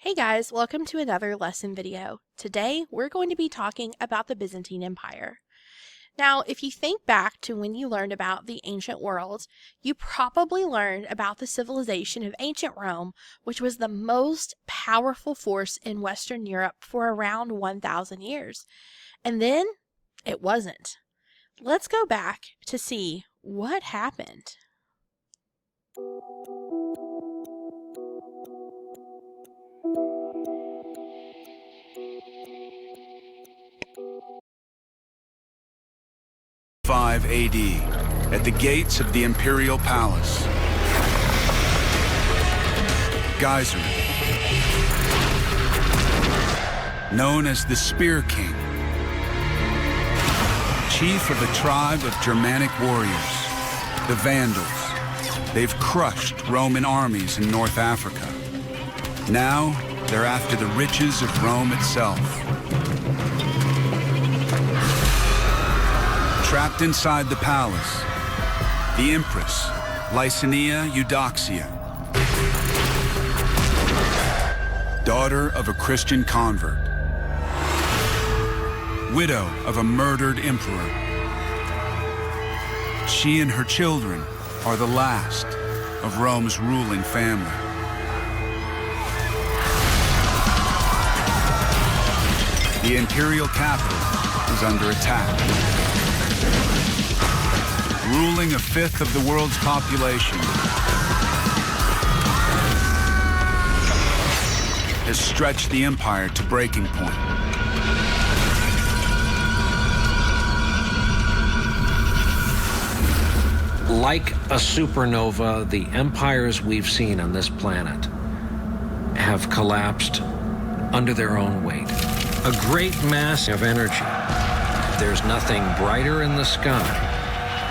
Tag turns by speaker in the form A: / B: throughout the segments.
A: Hey guys, welcome to another lesson video. Today, we're going to be talking about the Byzantine Empire. Now, if you think back to when you learned about the ancient world, you probably learned about the civilization of ancient Rome, which was the most powerful force in Western Europe for around 1,000 years. And then, it wasn't. Let's go back to see what happened.
B: AD, at the gates of the Imperial Palace. Geyser, known as the Spear King, chief of a tribe of Germanic warriors, the Vandals. They've crushed Roman armies in North Africa. Now, they're after the riches of Rome itself. Trapped inside the palace, the Empress, Licinia Eudoxia, daughter of a Christian convert, widow of a murdered emperor. She and her children are the last of Rome's ruling family. The imperial capital is under attack. Ruling a fifth of the world's population, has stretched the empire to breaking point.
C: Like a supernova, the empires we've seen on this planet have collapsed under their own weight. A great mass of energy. There's nothing brighter in the sky.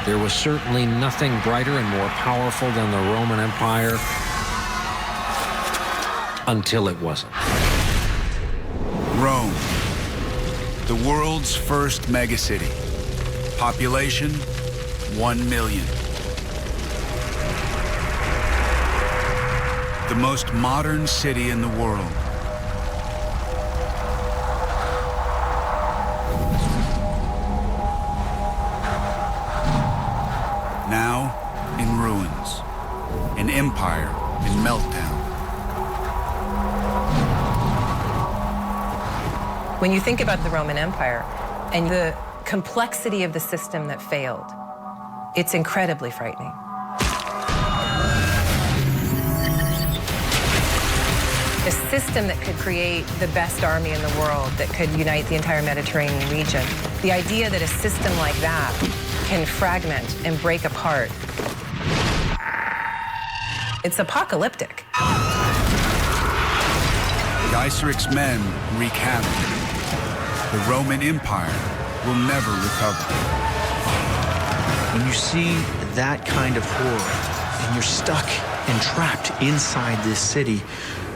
C: There was certainly nothing brighter and more powerful than the Roman Empire until it wasn't.
B: Rome, the world's first megacity. Population, 1 million. The most modern city in the world. Now in ruins, an empire in meltdown.
D: When you think about the Roman Empire and the complexity of the system that failed, it's incredibly frightening. A system that could create the best army in the world, that could unite the entire Mediterranean region. The idea that a system like that can fragment and break apart, it's apocalyptic.
B: Geiseric's men wreak havoc. The Roman Empire will never recover.
E: When you see that kind of horror and you're stuck and trapped inside this city,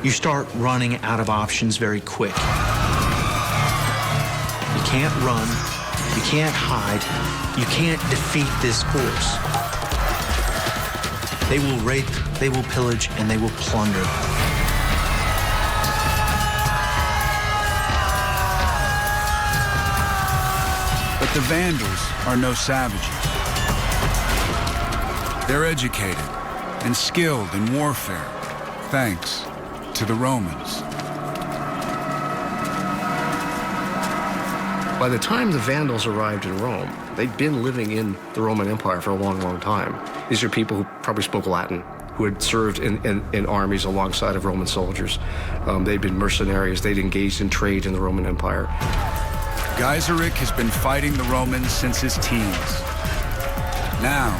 E: you start running out of options very quick. You can't run, you can't hide, you can't defeat this force. They will rape, they will pillage, and they will plunder.
B: But the Vandals are no savages. They're educated and skilled in warfare, thanks to the Romans.
F: By the time the Vandals arrived in Rome, they'd been living in the Roman Empire for a long, long time. These are people who probably spoke Latin, who had served in armies alongside of Roman soldiers. They'd been mercenaries. They'd engaged in trade in the Roman Empire.
B: Geiseric has been fighting the Romans since his teens. Now,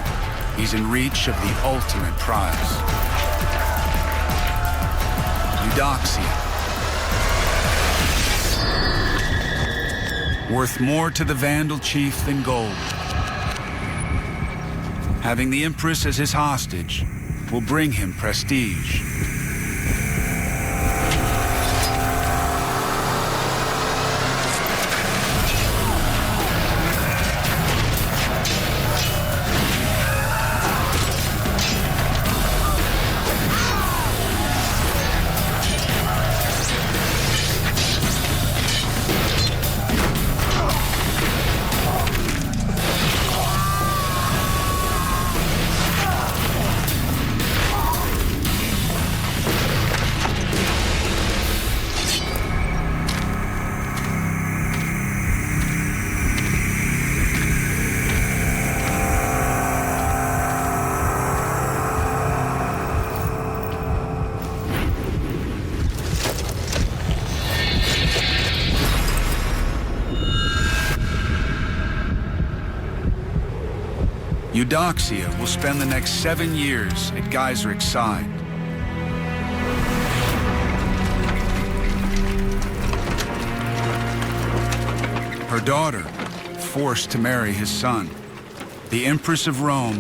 B: he's in reach of the ultimate prize. Eudoxia. Worth more to the Vandal chief than gold. Having the Empress as his hostage will bring him prestige. Eudoxia will spend the next 7 years at Geiseric's side. Her daughter, forced to marry his son, the Empress of Rome,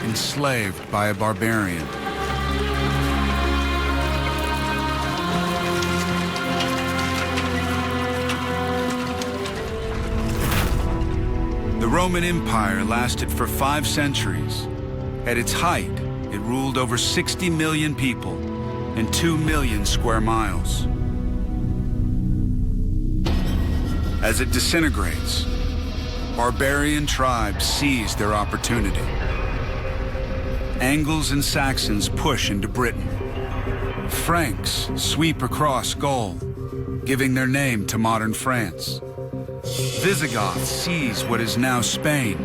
B: enslaved by a barbarian. The Roman Empire lasted for 5 centuries. At its height, it ruled over 60 million people and 2 million square miles. As it disintegrates, barbarian tribes seize their opportunity. Angles and Saxons push into Britain. Franks sweep across Gaul, giving their name to modern France. Visigoths seize what is now Spain.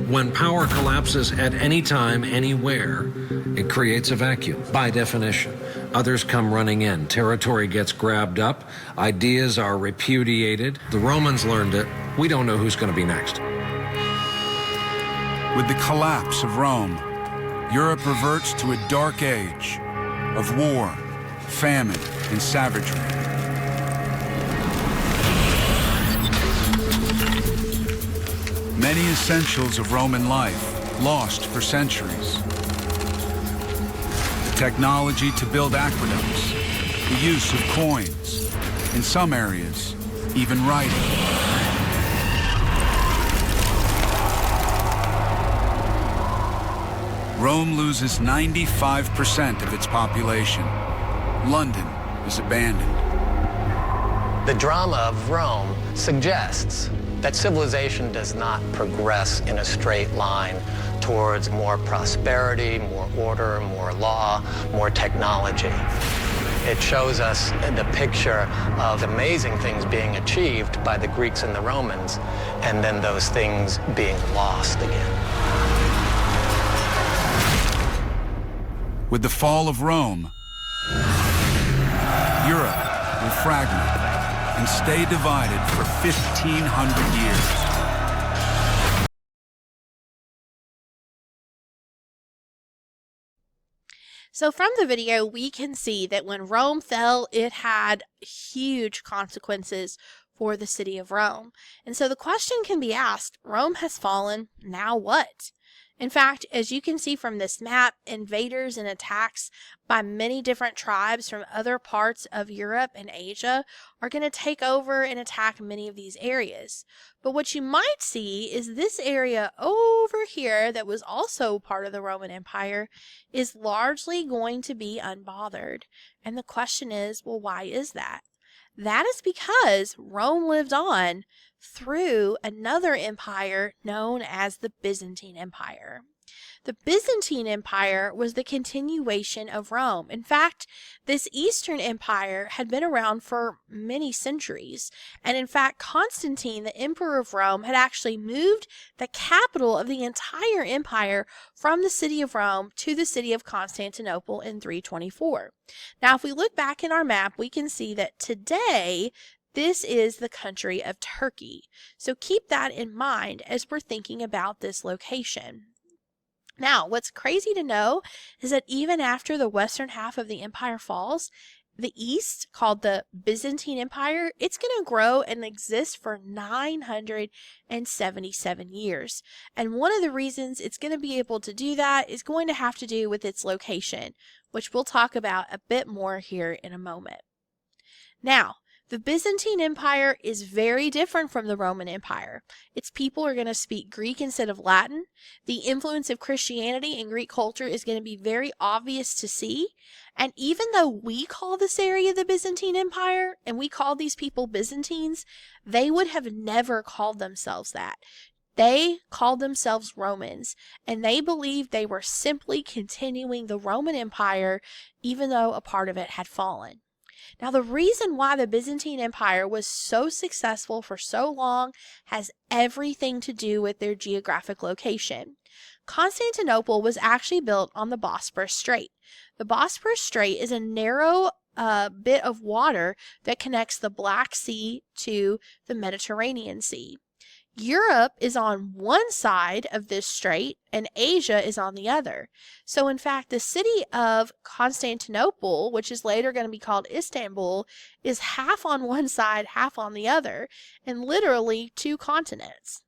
C: When power collapses at any time, anywhere, it creates a vacuum, by definition. Others come running in. Territory gets grabbed up. Ideas are repudiated. The Romans learned it. We don't know who's going to be next.
B: With the collapse of Rome, Europe reverts to a dark age of war, famine, and savagery. Many essentials of Roman life lost for centuries. The technology to build aqueducts, the use of coins, in some areas, even writing. Rome loses 95% of its population. London is abandoned.
G: The drama of Rome suggests that civilization does not progress in a straight line towards more prosperity, more order, more law, more technology. It shows us the picture of amazing things being achieved by the Greeks and the Romans, and then those things being lost again.
B: With the fall of Rome, Europe will fragment and stay divided for 1,500 years.
A: So from the video, we can see that when Rome fell, it had huge consequences for the city of Rome. And so the question can be asked, Rome has fallen, now what? In fact, as you can see from this map, invaders and attacks by many different tribes from other parts of Europe and Asia are going to take over and attack many of these areas. But what you might see is this area over here that was also part of the Roman Empire is largely going to be unbothered. And the question is, well, why is that? That is because Rome lived on through another empire known as the Byzantine Empire. The Byzantine Empire was the continuation of Rome. In fact, this Eastern Empire had been around for many centuries. And in fact, Constantine, the Emperor of Rome, had actually moved the capital of the entire empire from the city of Rome to the city of Constantinople in 324. Now, if we look back in our map, we can see that today, this is the country of Turkey. So keep that in mind as we're thinking about this location. Now, what's crazy to know is that even after the western half of the empire falls, the east, called the Byzantine Empire, it's going to grow and exist for 977 years. And one of the reasons it's going to be able to do that is going to have to do with its location, which we'll talk about a bit more here in a moment. Now, the Byzantine Empire is very different from the Roman Empire. Its people are going to speak Greek instead of Latin. The influence of Christianity in Greek culture is going to be very obvious to see. And even though we call this area the Byzantine Empire, and we call these people Byzantines, they would have never called themselves that. They called themselves Romans, and they believed they were simply continuing the Roman Empire, even though a part of it had fallen. Now, the reason why the Byzantine Empire was so successful for so long has everything to do with their geographic location. Constantinople was actually built on the Bosporus Strait. The Bosporus Strait is a narrow bit of water that connects the Black Sea to the Mediterranean Sea. Europe is on one side of this strait and Asia is on the other. So, in fact, the city of Constantinople, which is later going to be called Istanbul, is half on one side, half on the other, and literally two continents.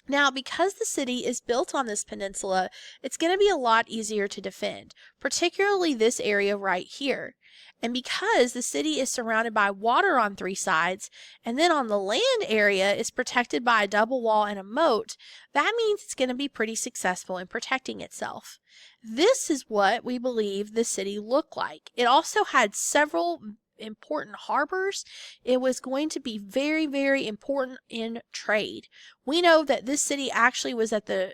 A: Now, because the city is built on this peninsula, it's going to be a lot easier to defend, particularly this area right here. And because the city is surrounded by water on three sides, and then on the land area is protected by a double wall and a moat, that means it's going to be pretty successful in protecting itself. This is what we believe the city looked like. It also had several important harbors. It was going to be very, very important in trade. We know that this city actually was at the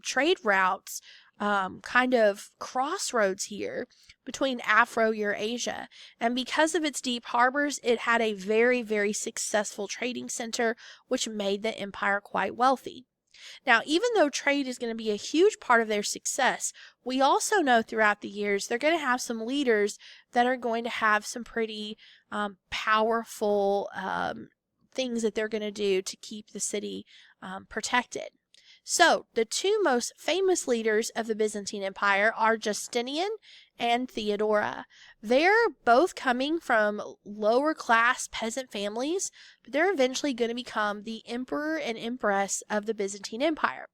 A: trade routes, kind of crossroads here between Afro-Eurasia. And because of its deep harbors, it had a very, very successful trading center, which made the empire quite wealthy. Now, even though trade is going to be a huge part of their success, we also know throughout the years they're going to have some leaders that are going to have some pretty powerful things that they're going to do to keep the city protected. So, the two most famous leaders of the Byzantine Empire are Justinian and Theodora. They're both coming from lower class peasant families, but they're eventually going to become the emperor and empress of the Byzantine Empire.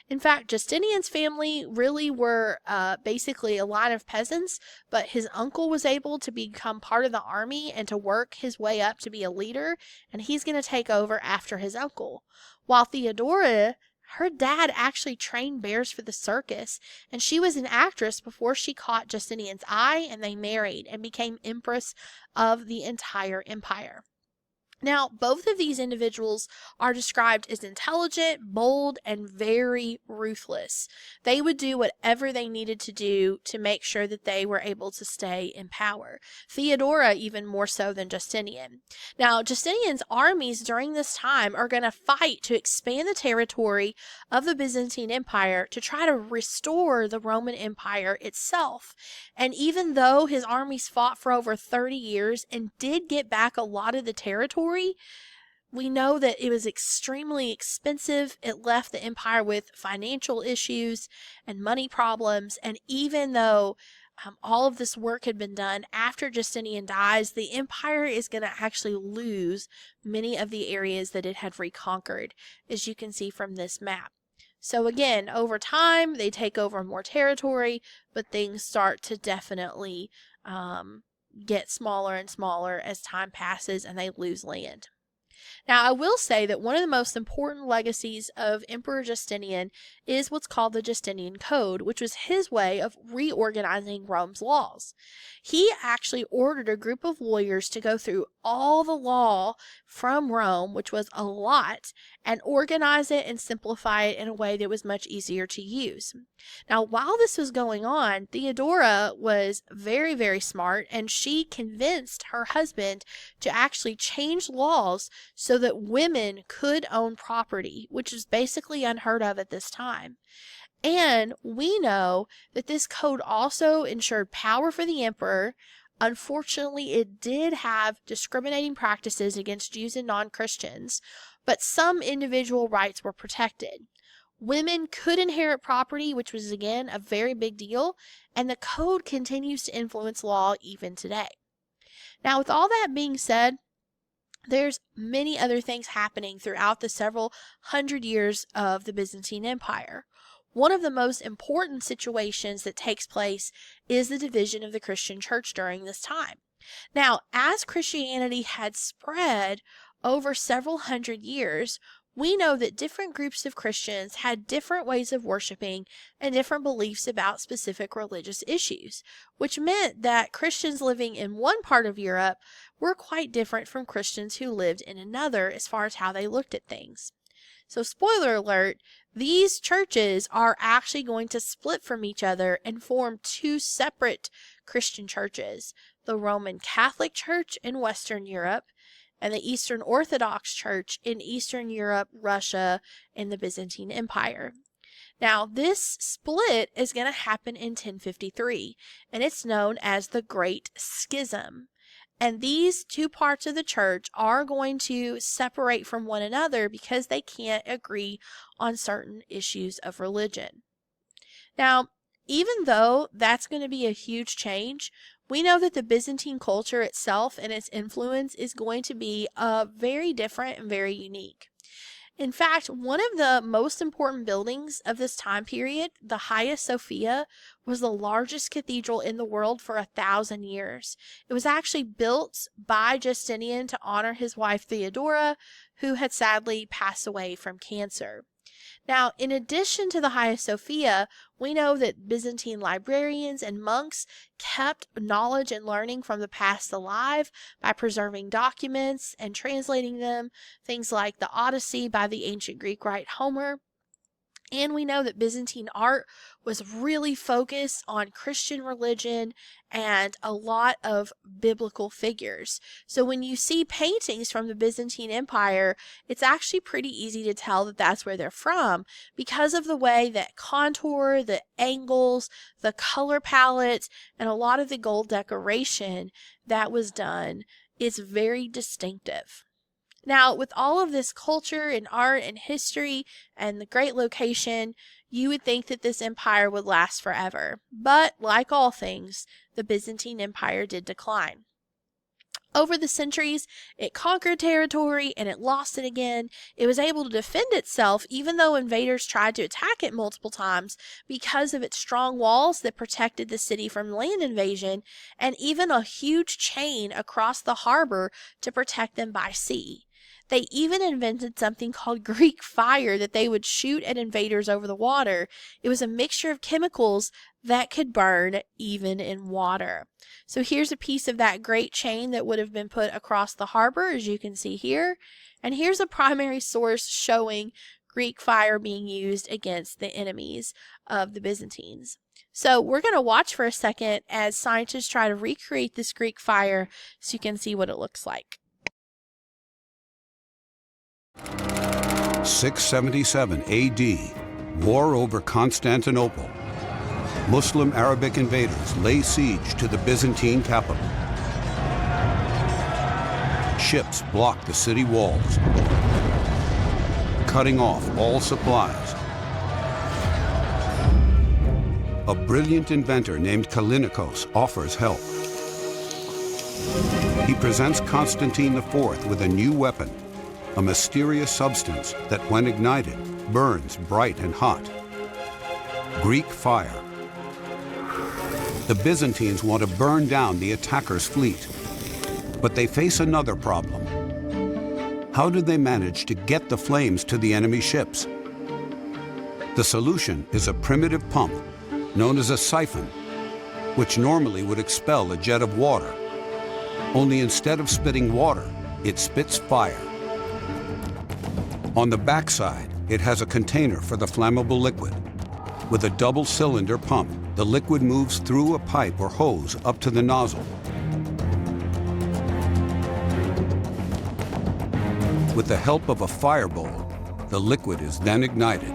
A: In fact, Justinian's family really were basically a line of peasants, but his uncle was able to become part of the army and to work his way up to be a leader, and he's going to take over after his uncle. While Theodora, her dad actually trained bears for the circus, and she was an actress before she caught Justinian's eye, and they married and became empress of the entire empire. Now, both of these individuals are described as intelligent, bold, and very ruthless. They would do whatever they needed to do to make sure that they were able to stay in power. Theodora even more so than Justinian. Now, Justinian's armies during this time are going to fight to expand the territory of the Byzantine Empire to try to restore the Roman Empire itself. And even though his armies fought for over 30 years and did get back a lot of the territory, we know that it was extremely expensive. It left the empire with financial issues and money problems. And even though all of this work had been done after Justinian dies, the empire is going to actually lose many of the areas that it had reconquered, as you can see from this map. So again, over time, they take over more territory, but things start to definitely get smaller and smaller as time passes and they lose land. Now, I will say that one of the most important legacies of Emperor Justinian is what's called the Justinian Code, which was his way of reorganizing Rome's laws. He actually ordered a group of lawyers to go through all the law from Rome, which was a lot, and organize it and simplify it in a way that was much easier to use. Now, while this was going on, Theodora was very, very smart, and she convinced her husband to actually change laws so that women could own property, which is basically unheard of at this time. And we know that this code also ensured power for the emperor. Unfortunately, it did have discriminating practices against Jews and non-Christians, but some individual rights were protected. Women could inherit property, which was again a very big deal, and the code continues to influence law even today. Now, with all that being said, there's many other things happening throughout the several hundred years of the Byzantine Empire. One of the most important situations that takes place is the division of the Christian church during this time. Now, as Christianity had spread over several hundred years, we know that different groups of Christians had different ways of worshiping and different beliefs about specific religious issues, which meant that Christians living in one part of Europe were quite different from Christians who lived in another as far as how they looked at things. So, spoiler alert, these churches are actually going to split from each other and form two separate Christian churches: the Roman Catholic Church in Western Europe and the Eastern Orthodox Church in Eastern Europe, Russia, and the Byzantine Empire. Now, this split is going to happen in 1053, and it's known as the Great Schism. And these two parts of the church are going to separate from one another because they can't agree on certain issues of religion. Now, even though that's going to be a huge change, we know that the Byzantine culture itself and its influence is going to be very different and very unique. In fact, one of the most important buildings of this time period, the Hagia Sophia, was the largest cathedral in the world for 1,000 years. It was actually built by Justinian to honor his wife Theodora, who had sadly passed away from cancer. Now, in addition to the Hagia Sophia, we know that Byzantine librarians and monks kept knowledge and learning from the past alive by preserving documents and translating them, things like the Odyssey by the ancient Greek writer Homer. And we know that Byzantine art was really focused on Christian religion and a lot of biblical figures. So when you see paintings from the Byzantine Empire, it's actually pretty easy to tell that that's where they're from because of the way that contour, the angles, the color palette, and a lot of the gold decoration that was done is very distinctive. Now, with all of this culture and art and history and the great location, you would think that this empire would last forever. But, like all things, the Byzantine Empire did decline. Over the centuries, it conquered territory and it lost it again. It was able to defend itself even though invaders tried to attack it multiple times because of its strong walls that protected the city from land invasion and even a huge chain across the harbor to protect them by sea. They even invented something called Greek fire that they would shoot at invaders over the water. It was a mixture of chemicals that could burn even in water. So here's a piece of that great chain that would have been put across the harbor, as you can see here. And here's a primary source showing Greek fire being used against the enemies of the Byzantines. So we're going to watch for a second as scientists try to recreate this Greek fire so you can see what it looks like.
B: 677 AD, war over Constantinople. Muslim Arabic invaders lay siege to the Byzantine capital. Ships blocked the city walls, cutting off all supplies. A brilliant inventor named Callinicos offers help. He presents Constantine IV with a new weapon, a mysterious substance that, when ignited, burns bright and hot. Greek fire. The Byzantines want to burn down the attacker's fleet, but they face another problem. How did they manage to get the flames to the enemy ships? The solution is a primitive pump known as a siphon, which normally would expel a jet of water. Only instead of spitting water, it spits fire. On the backside, it has a container for the flammable liquid. With a double-cylinder pump, the liquid moves through a pipe or hose up to the nozzle. With the help of a fireball, the liquid is then ignited.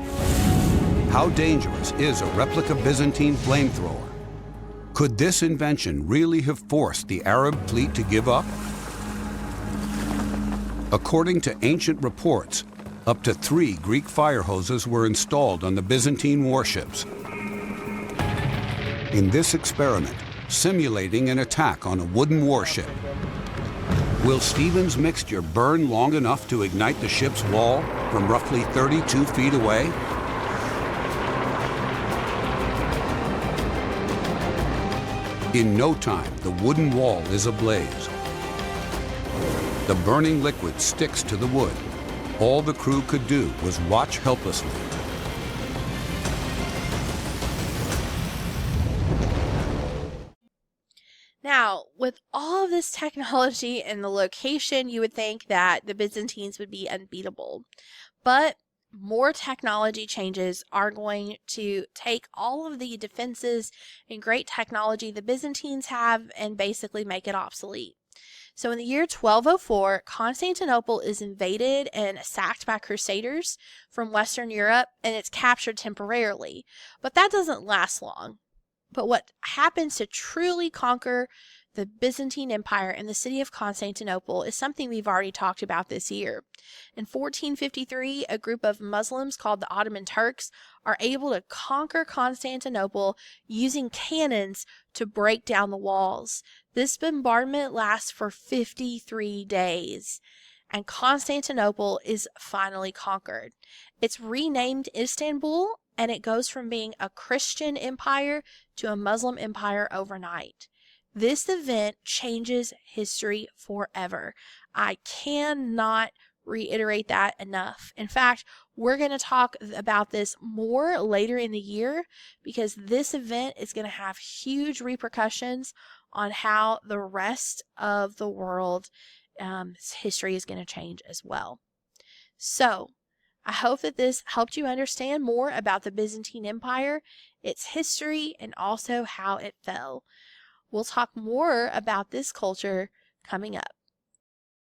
B: How dangerous is a replica Byzantine flamethrower? Could this invention really have forced the Arab fleet to give up? According to ancient reports, up to 3 Greek fire hoses were installed on the Byzantine warships. In this experiment, simulating an attack on a wooden warship, will Stephen's mixture burn long enough to ignite the ship's wall from roughly 32 feet away? In no time, the wooden wall is ablaze. The burning liquid sticks to the wood. All the crew could do was watch helplessly.
A: Now, with all of this technology and the location, you would think that the Byzantines would be unbeatable. But more technology changes are going to take all of the defenses and great technology the Byzantines have and basically make it obsolete. So in the year 1204, Constantinople is invaded and sacked by crusaders from Western Europe, and it's captured temporarily. But that doesn't last long. But what happens to truly conquer the Byzantine Empire and the city of Constantinople is something we've already talked about this year. In 1453, a group of Muslims called the Ottoman Turks are able to conquer Constantinople using cannons to break down the walls. This bombardment lasts for 53 days, and Constantinople is finally conquered. It's renamed Istanbul, and it goes from being a Christian empire to a Muslim empire overnight. This event changes history forever. I cannot reiterate that enough. In fact, we're going to talk about this more later in the year because this event is going to have huge repercussions on how the rest of the world history is going to change as well. So, I hope that this helped you understand more about the Byzantine Empire, its history, and also how it fell. We'll talk more about this culture coming up.